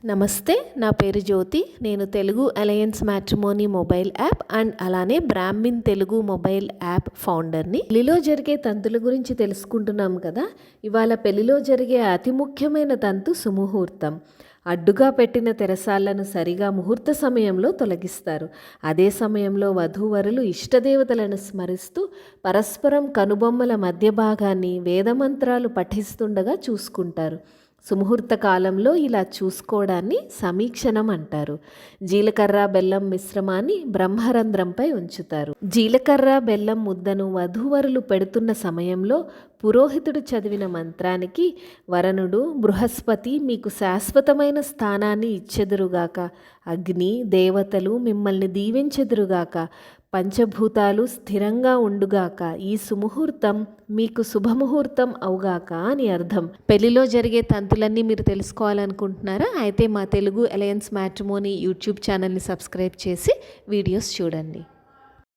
నమస్తే, నా పేరు జ్యోతి. నేను Telugu alliance matrimony mobile app and అలానే బ్రాహ్మిన్ తెలుగు మొబైల్ యాప్ ఫౌండర్ని. పెళ్లిలో జరిగే తంతుల గురించి తెలుసుకుంటున్నాం కదా. ఇవాళ పెళ్లిలో జరిగే అతి ముఖ్యమైన తంతు సుముహూర్తం. అడ్డుగా పెట్టిన తెరసాలను సరిగా ముహూర్త సమయంలో తొలగిస్తారు. అదే సమయంలో వధూవరులు ఇష్టదేవతలను స్మరిస్తూ పరస్పరం కనుబొమ్మల మధ్య భాగాన్ని వేదమంత్రాలు పఠిస్తుండగా చూసుకుంటారు. సుముహూర్త కాలంలో ఇలా చూసుకోవడాన్ని సమీక్షణం అంటారు. జీలకర్ర బెల్లం మిశ్రమాన్ని బ్రహ్మరంధ్రంపై ఉంచుతారు. జీలకర్ర బెల్లం ముద్దను వధూవరులు పెడుతున్న సమయంలో పురోహితుడు చదివిన మంత్రానికి వరనుడు బృహస్పతి మీకు శాశ్వతమైన స్థానాన్ని ఇచ్చెదురుగాక, అగ్ని దేవతలు మిమ్మల్ని దీవించెదురుగాక, పంచభూతాలు స్థిరంగా ఉండుగాక, ఈ సుముహూర్తం మీకు శుభముహూర్తం అవుగాక అని అర్థం. పెళ్లిలో జరిగే తంతులన్నీ మీరు తెలుసుకోవాలనుకుంటున్నారా? అయితే మా తెలుగు అలయన్స్ మ్యాట్రిమోనీ యూట్యూబ్ ఛానల్ని సబ్స్క్రైబ్ చేసి వీడియోస్ చూడండి.